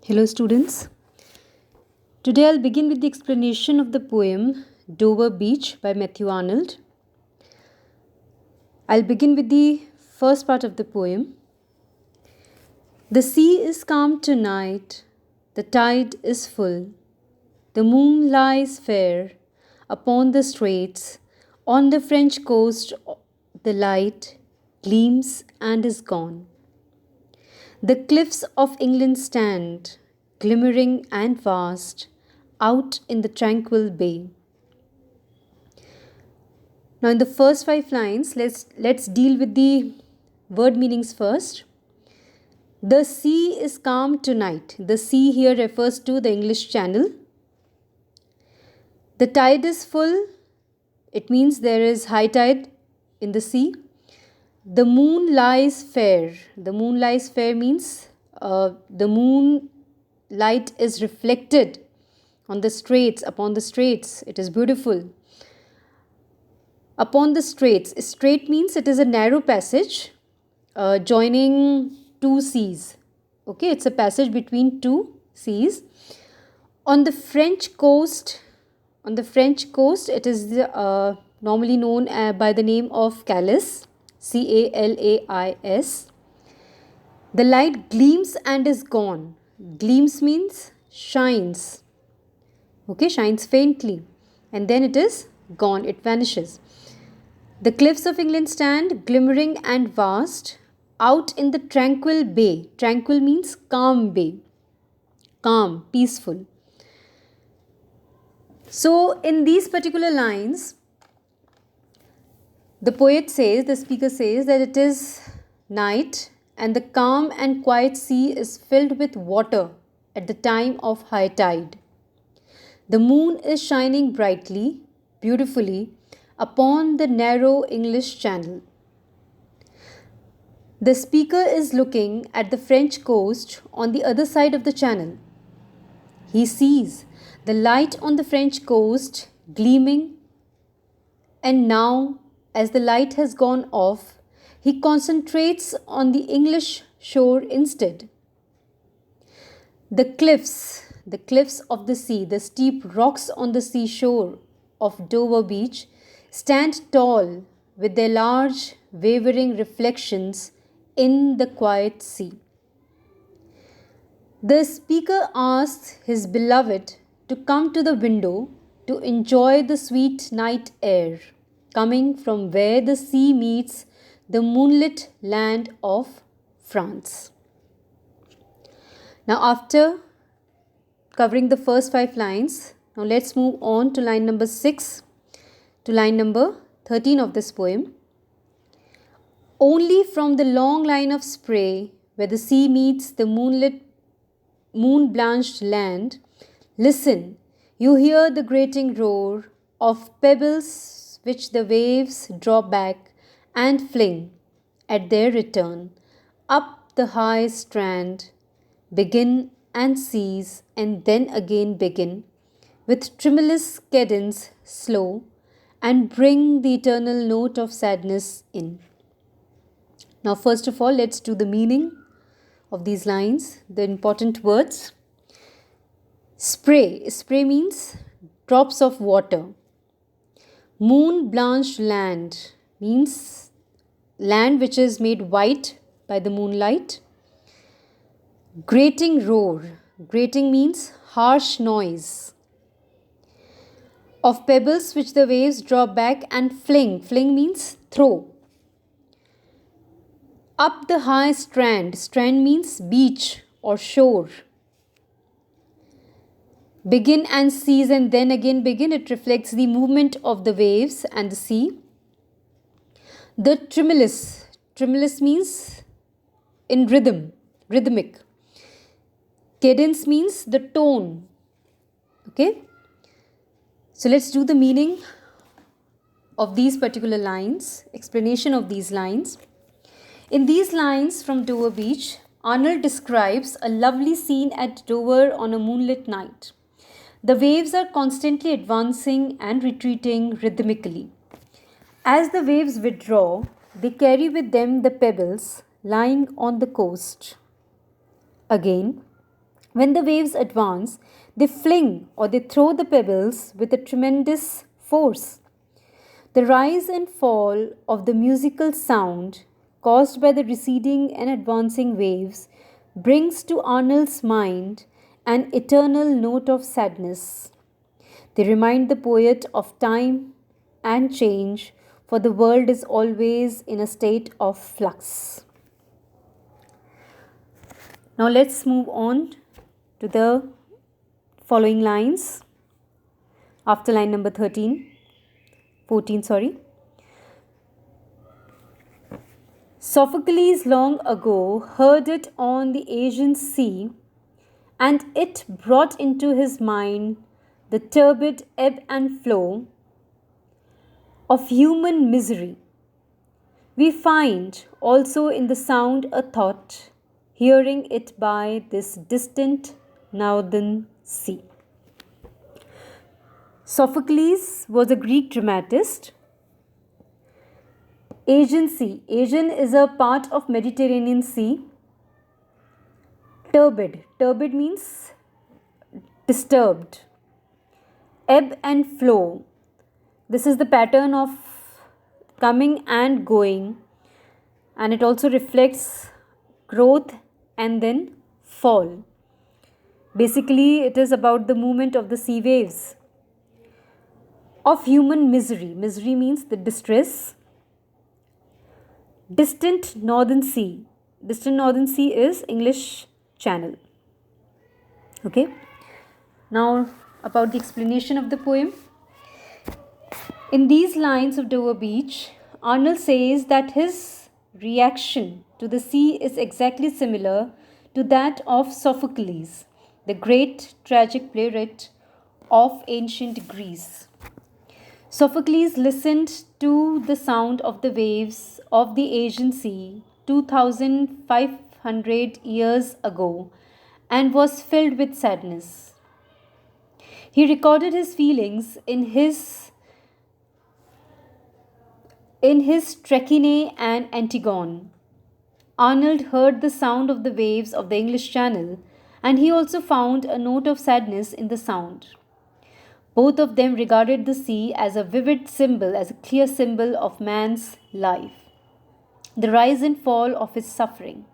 Hello, students. Today I'll begin with the explanation of the poem Dover Beach by Matthew Arnold. I'll begin with the first part of the poem. The sea is calm tonight, the tide is full, the moon lies fair upon the straits, on the French coast the light gleams and is gone. The cliffs of England stand, glimmering and vast, out in the tranquil bay. Now, in the first 5 lines, let's deal with the word meanings first. The sea is calm tonight. The sea here refers to the English Channel. The tide is full. It means there is high tide in the sea. The moon lies fair. The moon lies fair means the moon light is reflected on the straits, upon the straits. It is beautiful. Upon the straits. Strait means it is a narrow passage joining two seas. Okay, it's a passage between two seas. On the French coast, it is normally known by the name of Calais, Calais. The light gleams and is gone. Gleams means shines. Okay, shines faintly, and then it is gone, it vanishes. The cliffs of England stand, glimmering and vast, out in the tranquil bay. Tranquil means calm bay. Calm, peaceful. So, in these particular lines, the speaker says that it is night and the calm and quiet sea is filled with water at the time of high tide. The moon is shining brightly, beautifully, upon the narrow English Channel. The speaker is looking at the French coast on the other side of the channel. He sees the light on the French coast gleaming, and now, as the light has gone off, he concentrates on the English shore instead. The cliffs of the sea, the steep rocks on the seashore of Dover Beach stand tall with their large wavering reflections in the quiet sea. The speaker asks his beloved to come to the window to enjoy the sweet night air coming from where the sea meets the moonlit land of France. Now, after covering the first 5 lines, now let's move on to line number 6 to line number 13 of this poem. Only from the long line of spray where the sea meets the moon-blanched land, listen, you hear the grating roar of pebbles which the waves draw back and fling at their return up the high strand, begin and cease and then again begin with tremulous cadence slow and bring the eternal note of sadness in. Now, first of all, let's do the meaning of these lines, the important words. Spray. Spray means drops of water. Moon-blanched land means land which is made white by the moonlight. Grating roar. Grating means harsh noise. Of pebbles which the waves draw back and fling. Fling means throw. Up the high strand. Strand means beach or shore. Begin and cease and then again begin. It reflects the movement of the waves and the sea. The tremulous. Tremulous means in rhythm, rhythmic. Cadence means the tone. Okay. So let's do the meaning of these particular lines, explanation of these lines. In these lines from Dover Beach, Arnold describes a lovely scene at Dover on a moonlit night. The waves are constantly advancing and retreating rhythmically. As the waves withdraw, they carry with them the pebbles lying on the coast. Again, When the waves advance, they fling or they throw the pebbles with a tremendous force. The rise and fall of the musical sound caused by the receding and advancing waves brings to Arnold's mind an eternal note of sadness. They remind the poet of time and change, for the world is always in a state of flux. Now let's move on to the following lines after line number 14, sorry. Sophocles long ago heard it on the Aegean Sea, and it brought into his mind the turbid ebb and flow of human misery. We find also in the sound a thought, hearing it by this distant northern sea. Sophocles was a Greek dramatist. Aegean Sea. Aegean is a part of Mediterranean Sea. Turbid. Turbid means disturbed. Ebb and flow. This is the pattern of coming and going, and it also reflects growth and then fall. Basically, it is about the movement of the sea waves. Of human misery. Misery means the distress. Distant northern sea. Distant northern sea is English Channel. Okay. Now about the explanation of the poem. In these lines of Dover Beach, Arnold says that his reaction to the sea is exactly similar to that of Sophocles, the great tragic playwright of ancient Greece. Sophocles listened to the sound of the waves of the Aegean Sea 2500 years ago and was filled with sadness. He recorded his feelings in his Trachine and Antigone. Arnold heard the sound of the waves of the English Channel, and he also found a note of sadness in the sound. Both of them regarded the sea as a vivid symbol, as a clear symbol of man's life, the rise and fall of his suffering.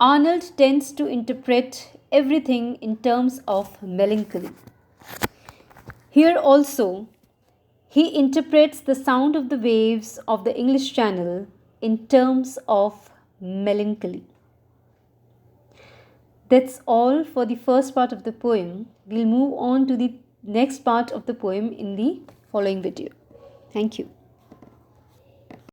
Arnold tends to interpret everything in terms of melancholy. Here also, he interprets the sound of the waves of the English Channel in terms of melancholy. That's all for the first part of the poem. We'll move on to the next part of the poem in the following video. Thank you.